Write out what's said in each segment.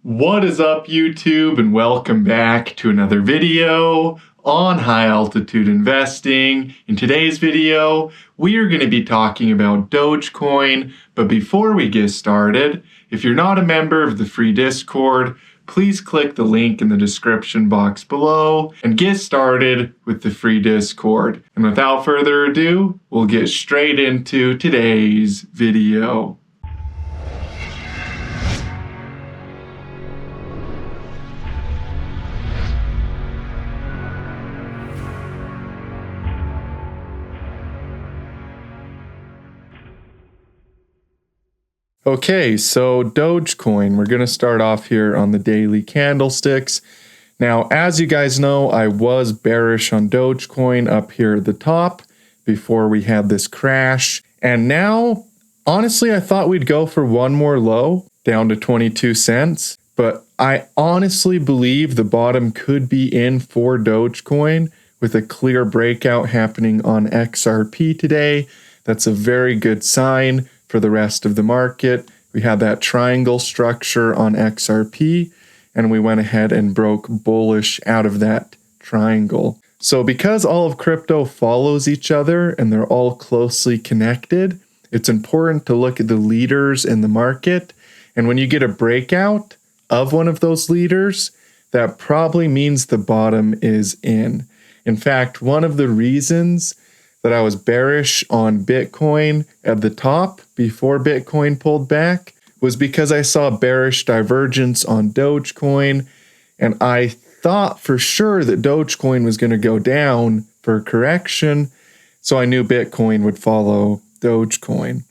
What is up, YouTube, and welcome back to another video on high altitude investing. In today's video, we are going to be talking about Dogecoin, but before we get started, if you're not a member of the free Discord, please click the link in the description box below and get started with the free Discord. And without further ado, we'll get straight into today's video. Okay, so Dogecoin, we're going to start off here on the daily candlesticks. Now, as you guys know, I was bearish on Dogecoin up here at the top before we had this crash. And now, honestly, I thought we'd go for one more low down to 22 cents. But I honestly believe the bottom could be in for Dogecoin with a clear breakout happening on XRP today. That's a very good sign for the rest of the market. We had that triangle structure on XRP, and we went ahead and broke bullish out of that triangle. So because all of crypto follows each other and they're all closely connected, it's important to look at the leaders in the market. And when you get a breakout of one of those leaders, that probably means the bottom is in. In fact, one of the reasons that I was bearish on Bitcoin at the top before Bitcoin pulled back was because I saw bearish divergence on Dogecoin, and I thought for sure that Dogecoin was going to go down for a correction, so I knew Bitcoin would follow Dogecoin.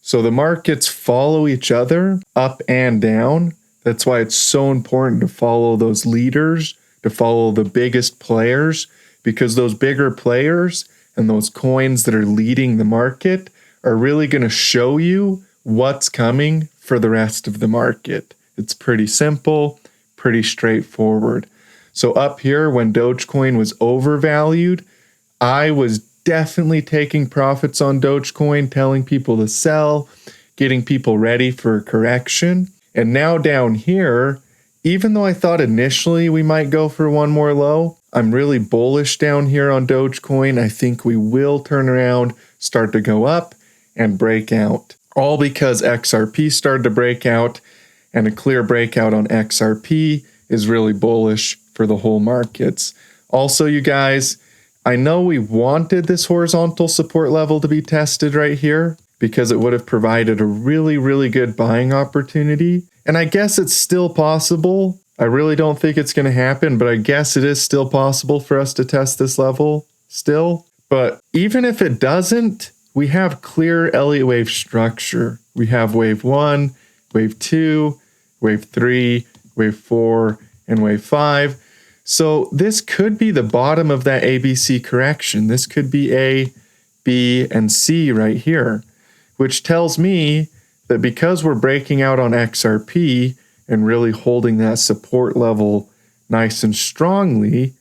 So the markets follow each other up and down. That's why it's so important to follow those leaders, to follow the biggest players, because those bigger players and those coins that are leading the market are really going to show you what's coming for the rest of the market. It's pretty simple, pretty straightforward. So up here, when Dogecoin was overvalued, I was definitely taking profits on Dogecoin, telling people to sell, getting people ready for a correction. And now down here, even though I thought initially we might go for one more low, I'm really bullish down here on Dogecoin. I think we will turn around, start to go up, and break out. All because XRP started to break out, and a clear breakout on XRP is really bullish for the whole markets. Also, you guys, I know we wanted this horizontal support level to be tested right here because it would have provided a really, really good buying opportunity. And I guess it's still possible. I really don't think it's going to happen, but I guess it is still possible for us to test this level still. But even if it doesn't, we have clear Elliott wave structure. We have wave 1, wave 2, wave 3, wave 4, and wave 5. So this could be the bottom of that ABC correction. This could be A, B, and C right here, which tells me that because we're breaking out on XRP and really holding that support level nice and strongly,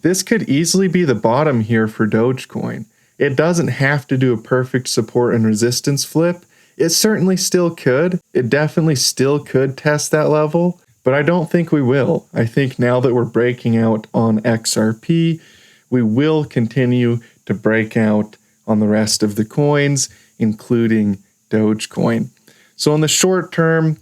this could easily be the bottom here for Dogecoin. It doesn't have to do a perfect support and resistance flip. It certainly still could. It definitely still could test that level, but I don't think we will. I think now that we're breaking out on XRP, we will continue to break out on the rest of the coins, including Dogecoin. So in the short term,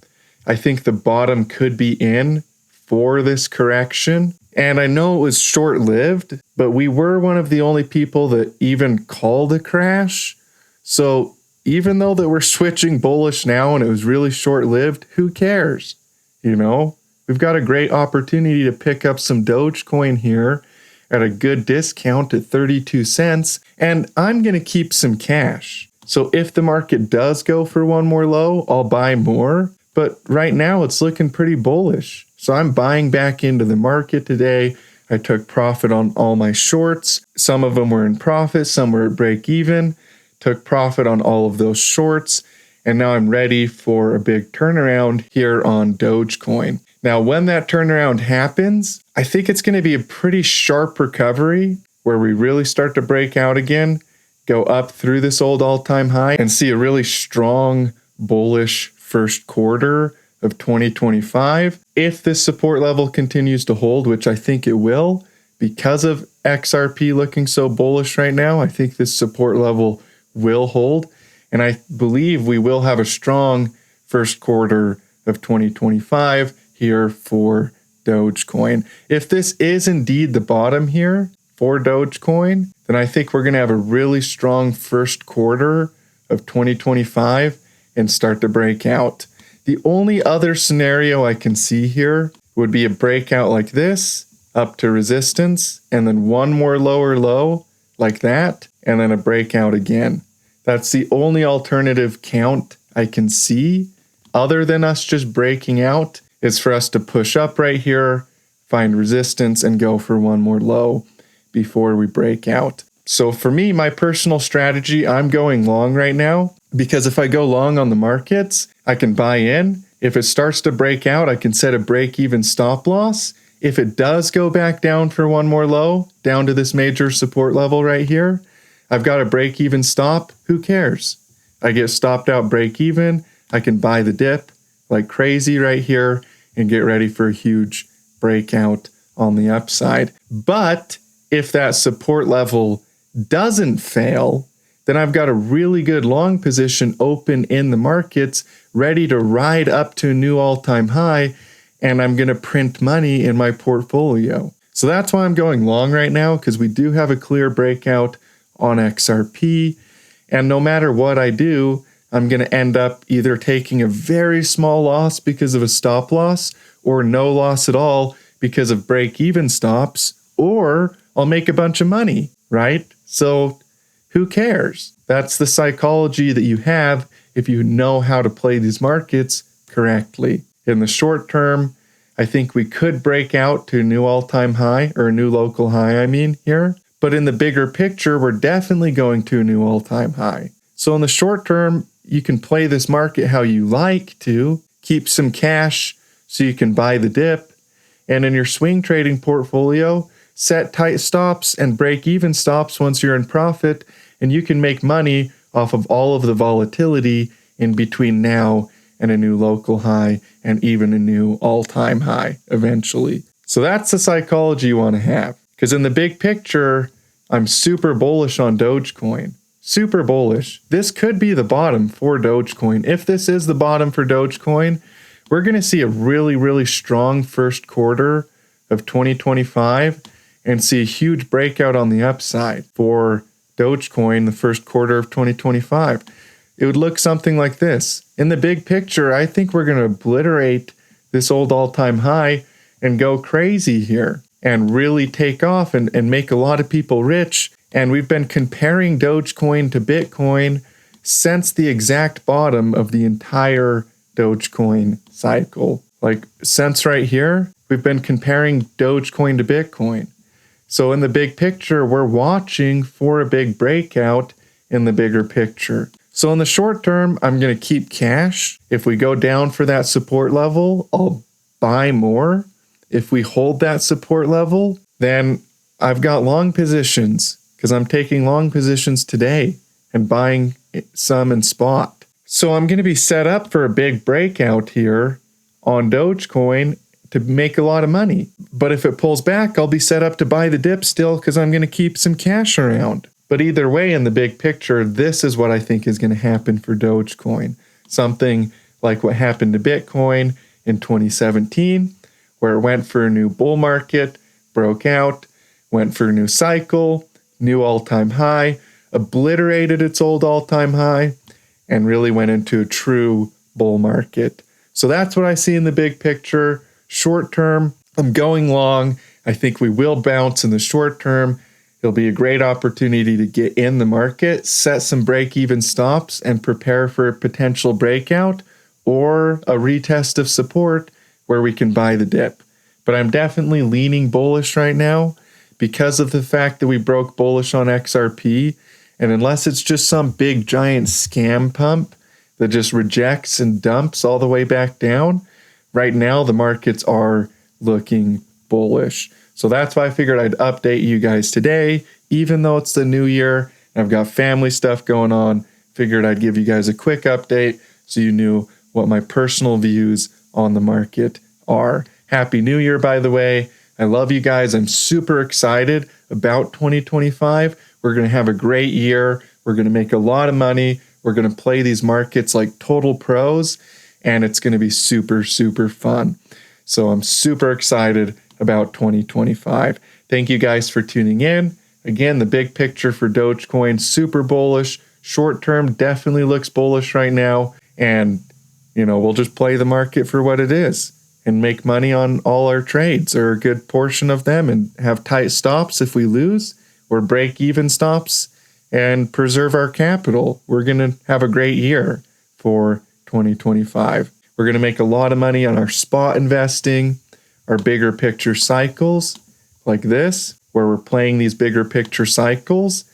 I think the bottom could be in for this correction. And I know it was short-lived, but we were one of the only people that even called a crash. So even though that we're switching bullish now and it was really short-lived, who cares? You know, we've got a great opportunity to pick up some Dogecoin here at a good discount at 32 cents. And I'm going to keep some cash. So if the market does go for one more low, I'll buy more. But right now it's looking pretty bullish. So I'm buying back into the market today. I took profit on all my shorts. Some of them were in profit, some were at break even. Took profit on all of those shorts. And now I'm ready for a big turnaround here on Dogecoin. Now, when that turnaround happens, I think it's going to be a pretty sharp recovery where we really start to break out again, go up through this old all-time high, and see a really strong bullish first quarter of 2025. If this support level continues to hold, which I think it will, because of XRP looking so bullish right now, I think this support level will hold. And I believe we will have a strong first quarter of 2025 here for Dogecoin. If this is indeed the bottom here for Dogecoin, then I think we're going to have a really strong first quarter of 2025 and start to break out. The only other scenario I can see here would be a breakout like this, up to resistance, and then one more lower low like that, and then a breakout again. That's the only alternative count I can see, other than us just breaking out, is for us to push up right here, find resistance, and go for one more low before we break out. So for me, my personal strategy, I'm going long right now, because if I go long on the markets, I can buy in. If it starts to break out, I can set a break-even stop loss. If it does go back down for one more low, down to this major support level right here, I've got a break-even stop. Who cares? I get stopped out break-even. I can buy the dip like crazy right here and get ready for a huge breakout on the upside. But if that support level doesn't fail, then I've got a really good long position open in the markets, ready to ride up to a new all-time high, and I'm going to print money in my portfolio. So that's why I'm going long right now, because we do have a clear breakout on XRP, and no matter what I do, I'm going to end up either taking a very small loss because of a stop loss, or no loss at all because of break-even stops, or I'll make a bunch of money, right? So who cares? That's the psychology that you have if you know how to play these markets correctly. In the short term, I think we could break out to a new all-time high, or a new local high, here. But in the bigger picture, we're definitely going to a new all-time high. So in the short term, you can play this market how you like to, keep some cash so you can buy the dip, and in your swing trading portfolio, set tight stops and break-even stops once you're in profit, and you can make money off of all of the volatility in between now and a new local high and even a new all-time high eventually. So that's the psychology you want to have. Because in the big picture, I'm super bullish on Dogecoin. Super bullish. This could be the bottom for Dogecoin. If this is the bottom for Dogecoin, we're going to see a really, really strong first quarter of 2025 and see a huge breakout on the upside for Dogecoin the first quarter of 2025. It would look something like this. In the big picture, I think we're going to obliterate this old all-time high and go crazy here and really take off and make a lot of people rich. And we've been comparing Dogecoin to Bitcoin since the exact bottom of the entire Dogecoin cycle. Like since right here, we've been comparing Dogecoin to Bitcoin. So in the big picture, we're watching for a big breakout in the bigger picture. So in the short term, I'm going to keep cash. If we go down for that support level, I'll buy more. If we hold that support level, then I've got long positions because I'm taking long positions today and buying some in spot. So I'm going to be set up for a big breakout here on Dogecoin to make a lot of money. But if it pulls back, I'll be set up to buy the dip still because I'm going to keep some cash around. But either way, in the big picture, this is what I think is going to happen for Dogecoin. Something like what happened to Bitcoin in 2017, where it went for a new bull market, broke out, went for a new cycle, new all-time high, obliterated its old all-time high, and really went into a true bull market. So that's what I see in the big picture. Short term, I'm going long. I think we will bounce in the short term. It'll be a great opportunity to get in the market, set some break-even stops, and prepare for a potential breakout or a retest of support where we can buy the dip. But I'm definitely leaning bullish right now because of the fact that we broke bullish on XRP. And unless it's just some big giant scam pump that just rejects and dumps all the way back down, right now the markets are looking bullish. So that's why I figured I'd update you guys today, even though it's the new year and I've got family stuff going on. Figured I'd give you guys a quick update so you knew what my personal views on the market are. Happy New Year, by the way. I love you guys. I'm super excited about 2025. We're going to have a great year. We're going to make a lot of money. We're going to play these markets like total pros, and it's going to be super, super fun. So I'm super excited about 2025. Thank you guys for tuning in. Again, the big picture for Dogecoin, super bullish. Short term definitely looks bullish right now. And, we'll just play the market for what it is and make money on all our trades, or a good portion of them, and have tight stops if we lose, or break even stops, and preserve our capital. We're going to have a great year for 2025. We're going to make a lot of money on our spot investing, our bigger picture cycles like this, where we're playing these bigger picture cycles,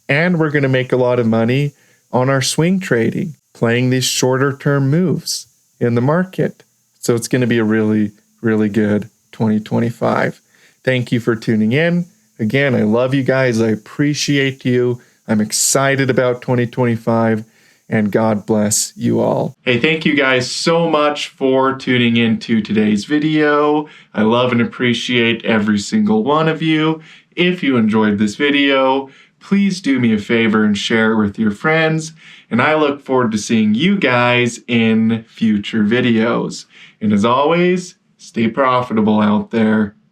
and we're going to make a lot of money on our swing trading, playing these shorter term moves in the market. So it's going to be a really, really good 2025. Thank you for tuning in. Again, I love you guys. I appreciate you. I'm excited about 2025, and God bless you all. Hey, thank you guys so much for tuning into today's video. I love and appreciate every single one of you. If you enjoyed this video, please do me a favor and share it with your friends. And I look forward to seeing you guys in future videos. And as always, stay profitable out there.